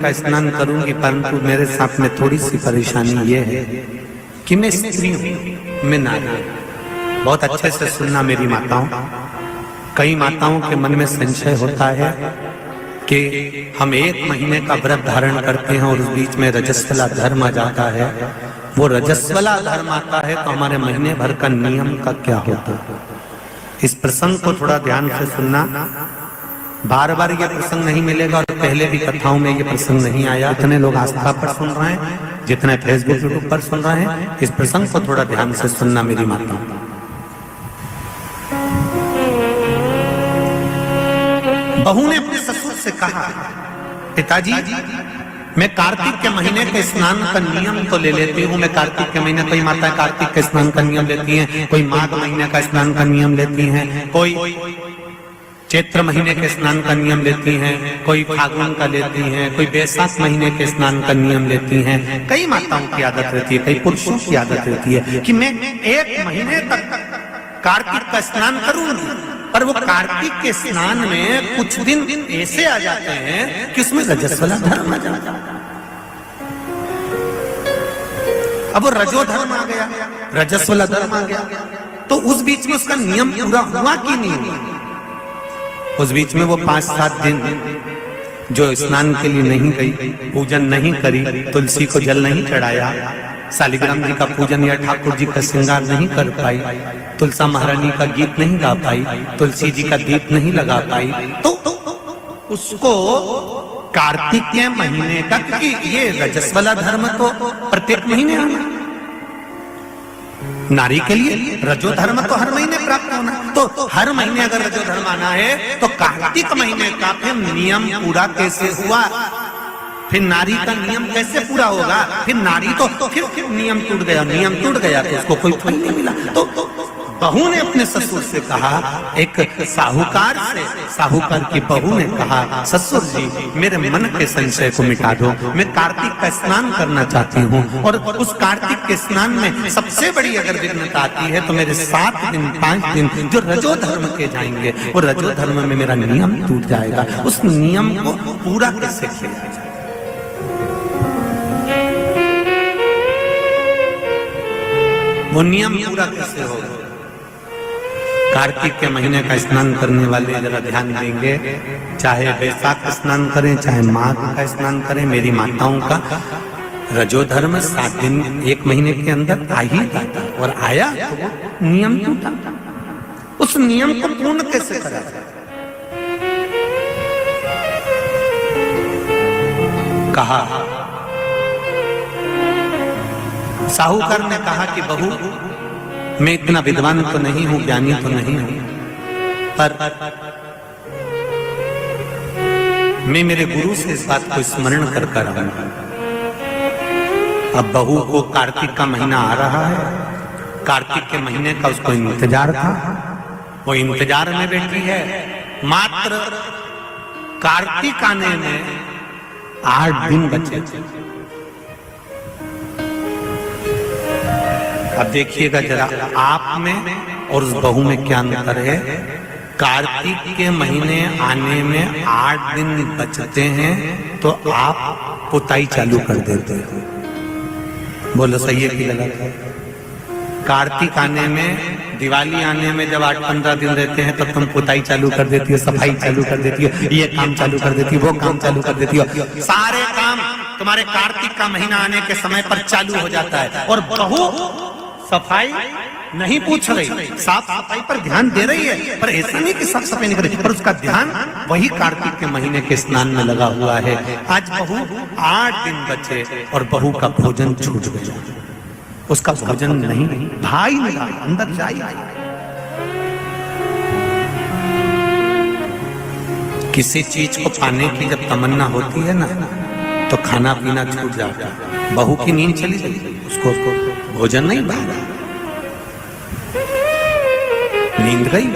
का स्नान करूंगी, परंतु मेरे साथ में थोड़ी सी परेशानी ये है कि मैं स्त्री हूँ, मैं नारी हूँ। बहुत अच्छे से सुनना मेरी माताओं, कई माताओं के मन में संशय होता है कि हम 1 महीने का व्रत धारण करते हैं और उस बीच में रजस्वला धर्म आ जाता है। वो रजस्वला धर्म आता है तो हमारे महीने भर का नियम का क्या होता है? इस प्रसंग को थोड़ा ध्यान से सुनना। बार बार ये प्रसंग नहीं मिलेगा और पहले भी कथाओं में ये प्रसंग नहीं आया। इतने लोग आस्था पर सुन रहे हैं, जितने फेसबुक यूट्यूब पर सुन रहे हैं, इस प्रसंग को थोड़ा ध्यान से सुनना मेरी माता। बहू ने अपने ससुर से कहा, पिताजी मैं कार्तिक के महीने के स्नान का नियम तो ले लेती हूँ। मैं कार्तिक के महीने, कोई माताएं कार्तिक के स्नान का नियम लेती हैं, कोई माघ महीने का स्नान का नियम लेती हैं, कोई चैत्र महीने के स्नान का नियम लेती हैं, कोई फागुन का लेती हैं, कोई बैसाख महीने के स्नान का नियम लेती हैं। कई माताओं की आदत रहती है, कई पुरुषों की आदत रहती है कि मैं 1 महीने तक कार्तिक का स्नान करूंगी। पर वो कार्तिक के स्नान में कुछ दिन ऐसे आ जाते हैं कि उसमें रजस्वला धर्म आ जाता है। अब वो रजो धर्म आ गया, रजस्वला धर्म आ गया, तो उस बीच में उसका नियम पूरा हुआ कि नहीं हुआ? उस बीच में वो 5-7 दिन जो स्नान के लिए नहीं गई, पूजन नहीं करी, तुलसी को जल नहीं चढ़ाया, शालिग्राम जी का पूजन या ठाकुर जी का श्रृंगार नहीं कर पाई, तुलसा महारानी का गीत नहीं गा पाई, तुलसी जी का दीप नहीं लगा पाई, तो उसको कार्तिक के महीने का, क्योंकि ये रजस्वला धर्म तो प्रत्येक महीने आना, नारी के लिए रजो धर्म तो हर महीने प्राप्त होना, तो हर महीने अगर रजो धर्म आना है तो कार्तिक महीने का फिर नियम पूरा कैसे हुआ? फिर नारी का नियम कैसे पूरा होगा? फिर नारी तो फिर नियम टूट गया, नियम टूट गया तो उसको कोई फल नहीं मिला। तो बहू ने अपने ससुर से कहा, एक साहूकार से, साहूकार की बहू ने कहा, ससुर जी मेरे मन के संशय को मिटा दो, मैं कार्तिक का स्नान करना चाहती हूँ और उस कार्तिक के स्नान में सबसे बड़ी अगर विघ्नता आती है तो मेरे 7 दिन 5 दिन जो रजो धर्म के जाएंगे, वो रजो धर्म में मेरा नियम टूट जाएगा। उस नियम को पूरा कैसे किया जाए? वो नियम पूरा कैसे होगा? कार्तिक के महीने का स्नान करने वाले जरा ध्यान देंगे, चाहे बैसाख का स्नान करें, चाहे माघ का स्नान करें, मेरी माताओं का रजो धर्म 7 दिन 1 महीने के अंदर आ ही जाता, और आया तो नियम टूटा। उस नियम को पूर्ण कैसे करा जाए? कहा, साहूकार ने कहा कि बहू मैं इतना विद्वान तो नहीं हूं, ज्ञानी तो नहीं हूं, पर मैं मेरे गुरु से इस बात को स्मरण कर रहूंगा। अब बहू को कार्तिक का महीना आ रहा है, कार्तिक के महीने का उसको इंतजार था, वो इंतजार में बैठी है। मात्र कार्तिक आने में 8 दिन बचे। अब देखिएगा जरा, आप में और उस बहू में क्या अंतर है। कार्तिक के महीने आने में 8 दिन बचते हैं तो आप पुताई चालू कर देते हो। बोलो सही है कि गलत है? कार्तिक आने में, दिवाली आने में जब 8-15 दिन रहते हैं तब तुम पुताई चालू कर देती हो, सफाई चालू कर देती हो, ये काम चालू कर देती हो, वो काम चालू कर देती हो। सारे काम तुम्हारे कार्तिक का महीना आने के समय पर चालू हो जाता है। और बहू सफाई नहीं पूछ रही, साफ सफाई पर ध्यान दे रही है, पर ऐसा नहीं कि साफ सफाई नहीं कर रही, पर उसका ध्यान वही कार्तिक के महीने के स्नान में लगा हुआ है। आज बहू 8 दिन बचे और बहू का भोजन छूट गया, उसका भोजन नहीं भाई लगा अंदर जाए। किसी चीज को पाने की जब तमन्ना होती है ना, तो खाना पीना छूट जाता है। बहू की नींद चली गई, उसको भोजन नहीं भागा, नींद गई,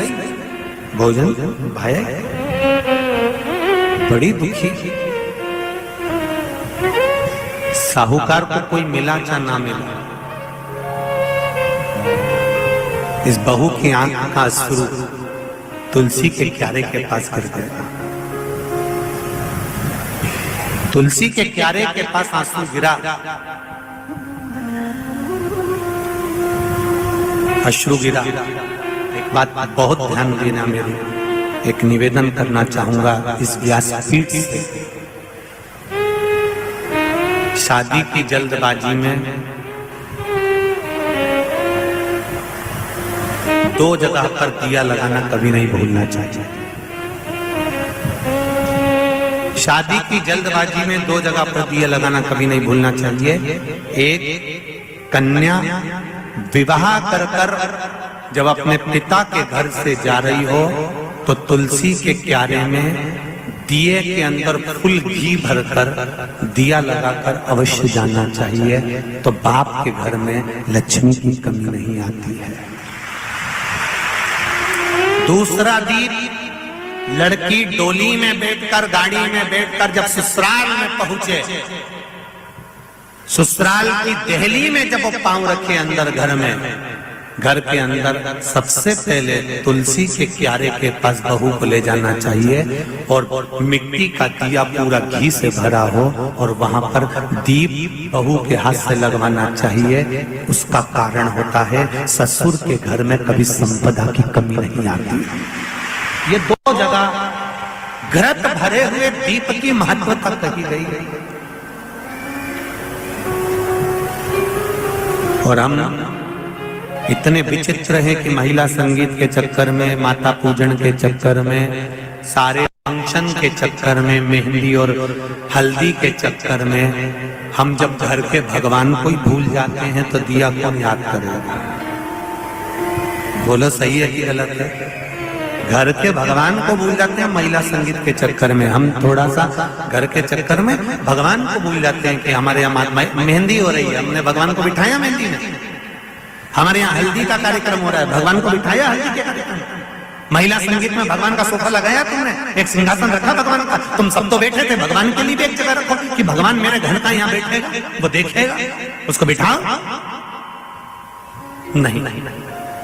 भोजन भाया, बड़ी दुखी। साहूकार को कोई मिला चाहे ना मिला, इस बहू की आंख का अश्रु तुलसी के क्यारे के पास गिर गया। तुलसी के क्यारे के पास आंसू गिरा, अश्रु गिरा। एक बात बहुत ध्यान देना, मेरी एक निवेदन करना चाहूंगा इस व्यासपीठ से। शादी की जल्दबाजी में 2 जगह पर दिया लगाना कभी नहीं भूलना चाहिए। शादी की जल्दबाजी में 2 जगह पर दिया लगाना कभी नहीं भूलना चाहिए। एक, कन्या विवाह कर जब अपने पिता के घर से जा रही हो तो तुलसी के क्यारे में दिए के अंदर फुल घी भरकर दिया लगाकर अवश्य जाना चाहिए, तो बाप के घर में लक्ष्मी की कमी नहीं आती है। दूसरा दीप, लड़की डोली में बैठकर, गाड़ी में बैठकर जब ससुराल में पहुंचे, ससुराल की दहली में जब वो पांव रखे अंदर घर के अंदर सबसे पहले तुलसी के क्यारे के पास बहू को ले जाना चाहिए और मिट्टी का दिया पूरा घी से भरा हो और वहां पर दीप बहू के हाथ से लगवाना चाहिए। उसका कारण होता है ससुर के घर में कभी संपदा की कमी नहीं आती। ये 2 जगह घृत भरे हुए दीप की महत्वता कही गई है। और हम इतने विचित्र हैं कि महिला संगीत के चक्कर में, माता पूजन के चक्कर में, सारे फंक्शन के चक्कर में, मेहंदी और हल्दी के चक्कर में हम जब घर के भगवान को ही भूल जाते हैं तो दिया कौन याद करेगा? बोलो सही है कि गलत है? घर के भगवान को भूल जाते हैं महिला संगीत के चक्कर में। हम थोड़ा सा घर के चक्कर में भगवान को भूल जाते हैं कि हमारे यहाँ मेहंदी हो रही है, हमने भगवान को बिठाया मेहंदी में। हमारे यहाँ हल्दी का कार्यक्रम हो रहा है, भगवान को बिठाया हल्दी के कार्यक्रम। महिला संगीत में भगवान का सोफा लगाया तुमने, एक सिंहासन रखा भगवान का, तुम सब तो बैठे थे, भगवान के लिए भी एक जगह रखो कि भगवान मेरे घर का यहाँ बैठेगा, वो देखेगा, उसको बिठाओ। नहीं,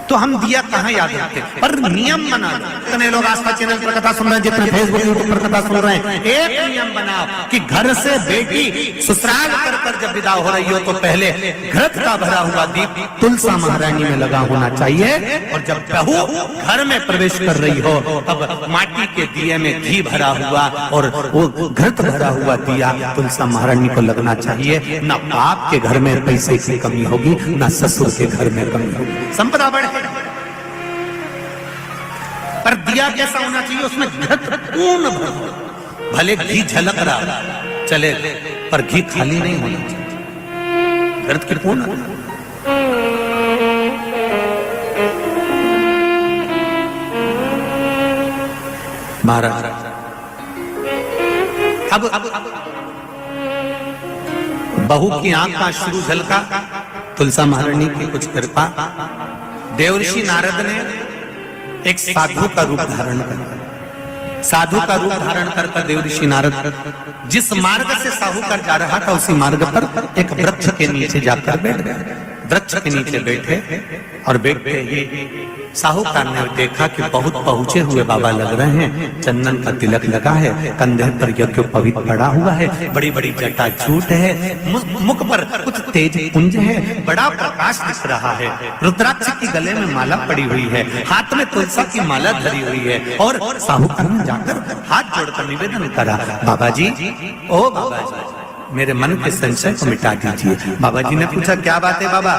तो हम दिया कहाँ याद रखते, पर नियम बना लो। जितने लोग आस्था चैनल पर कथा सुन रहे हैं, जितने फेसबुक यूट्यूब पर कथा सुन रहे हैं, एक नियम बनाओ कि घर से बेटी ससुराल कर जब विदा हो रही हो तो पहले घृत का भरा हुआ दीप तुलसा महारानी में लगा होना चाहिए, और जब बहू घर में प्रवेश कर रही हो तब माटी के दिए में घी भरा हुआ और वो घृत भरा हुआ दिया तुलसा महारानी को लगना चाहिए। न बाप के घर में पैसे की कमी होगी, न ससुर के घर में कमी होगी, संपदा बढ़े। पर दिया कैसा होना चाहिए? उसमें घृत पूर्ण भरा, भले घी झलक रहा चले पर घी खाली नहीं होना चाहिए, घृत की पूर्ण। महाराज अब बहू की आंख का अश्रु झलका, तुलसा महारानी की कुछ कृपा, देवर्षि नारद ने एक साधु का रूप धारण कर, साधु का रूप धारण कर देवर्षि नारद जिस मार्ग से साहूकार जा रहा था उसी मार्ग पर एक वृक्ष के नीचे जाकर बैठ गए। वृक्ष के नीचे बैठे और बैठते ही साहूकार ने देखा कि बहुत पहुंचे हुए बाबा लग रहे हैं, चंदन का तिलक लगा है, कंधे पर यज्ञोपवीत पड़ा हुआ है, बड़ी बड़ी जटा झूठ है, मुख पर कुछ तेज पुंज है, बड़ा प्रकाश दिख रहा है, रुद्राक्ष की गले में माला पड़ी हुई है, हाथ में तुलसी की माला धरी हुई है। और साहूकार ने जाकर हाथ जोड़कर निवेदन करा, बाबा जी, ओ बाबा जी, मेरे मन के संशय को मिटा दीजिए। बाबा जी ने पूछा, क्या बात है बाबा?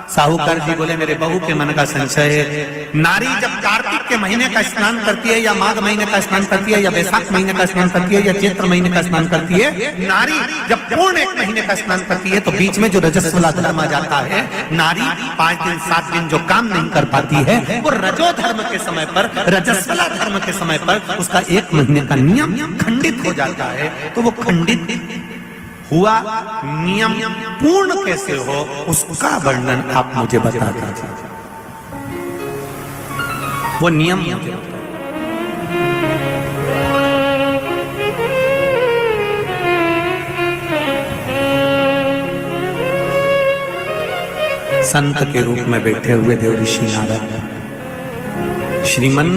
साहूकार जी बोले, मेरे बहू के मन का संशय है। नारी जब कार्तिक के महीने का स्नान करती है, या माघ महीने का स्नान करती है, या वैशाख महीने का स्नान करती है, या चैत्र महीने का स्नान करती है, नारी जब पूर्ण 1 महीने का स्नान करती है तो बीच में जो रजस्वला धर्म आ जाता है, नारी 5 दिन 7 दिन जो काम नहीं कर पाती है, वो रजो धर्म के समय पर, रजस्वला धर्म के समय पर उसका 1 महीने का नियम खंडित हो जाता है। तो वो खंडित हुआ नियम पूर्ण कैसे हो, उसका वर्णन आप मुझे बता दीजिए। वो नियम मुझे संत के रूप में बैठे हुए देवर्षि नारद, श्रीमन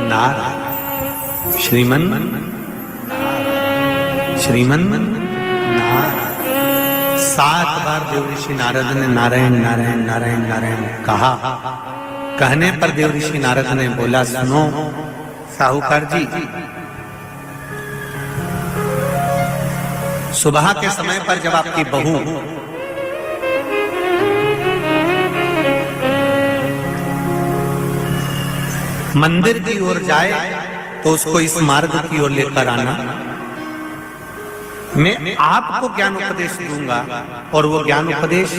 नारायण, श्रीमन श्रीमन नारायण। 7 बार देवऋषि नारद ने नारायण नारायण नारायण नारायण कहा। कहने पर देवऋषि नारद ने बोला, सुनो साहूकार जी, सुबह के समय पर जब आपकी बहू मंदिर की ओर जाए तो उसको इस मार्ग की ओर लेकर आना। मैं आपको ज्ञान उपदेश दूंगा और वो ज्ञान उपदेश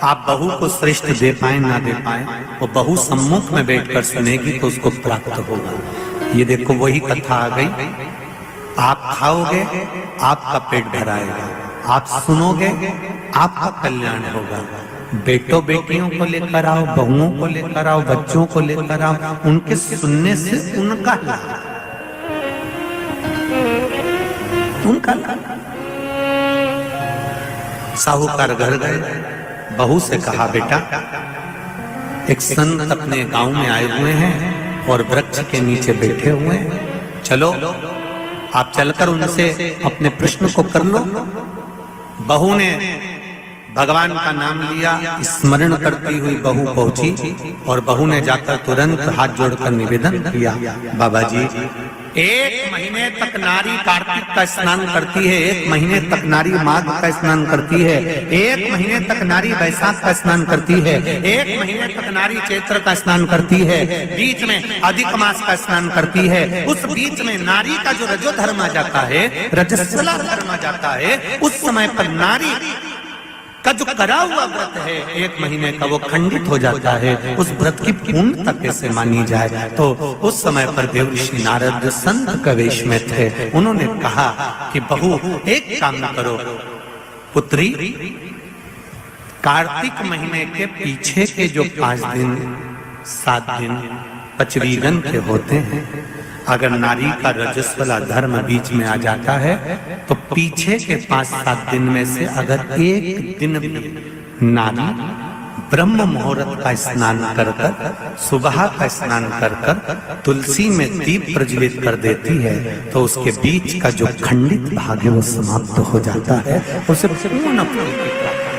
आप बहू को श्रेष्ठ दे पाए ना दे पाए, वो बहू सम्मुख में बैठकर सुनेगी तो उसको प्राप्त होगा। ये देखो वही कथा आ गई। आप खाओगे आपका पेट भराएगा, आप सुनोगे आपका कल्याण होगा। बेटों बेटियों को लेकर आओ, बहुओं को लेकर आओ, बच्चों को लेकर आओ, उनके सुनने से उनका लाभ, उनका लाभ। साहूकार घर गए, बहू से कहा, बेटा एक संत अपने गांव में आए हुए हैं और वृक्ष के नीचे बैठे हुए हैं, चलो आप चलकर उनसे अपने प्रश्न को कर लो। बहू ने भगवान का नाम लिया, स्मरण करती हुई बहू पहुंची और बहू ने जाकर तुरंत हाथ जोड़कर निवेदन किया, बाबा जी 1 महीने तक नारी कार्तिक का स्नान करती है, 1 महीने तक नारी माघ का स्नान करती है, 1 महीने तक नारी वैशाख का स्नान करती है, 1 महीने तक नारी चैत्र का स्नान करती है, बीच में अधिक मास का स्नान करती है। उस बीच में नारी का जो रजो धर्म आ जाता है, रजस्वला धर्म आ जाता है, उस समय पर नारी का जो करा हुआ व्रत है 1 महीने का, वो खंडित हो जाता है। उस व्रत की पूर्णता कैसे मानी जाए? तो उस समय पर देवऋषि नारद संत के वेश में थे। उन्होंने कहा कि बहू एक काम करो पुत्री, कार्तिक महीने के पीछे के जो 5 दिन 7 दिन पचवीगन के होते हैं, अगर नारी का रजस्वला धर्म बीच में आ जाता है तो पीछे के 5-7 दिन में से अगर एक दिन भी नारी ब्रह्म मुहूर्त का स्नान कर कर, सुबह का स्नान कर कर तुलसी में दीप प्रज्वलित कर देती है तो उसके बीच का जो खंडित भाग है वो समाप्त हो जाता है, उसे पूर्ण फल की प्राप्ति।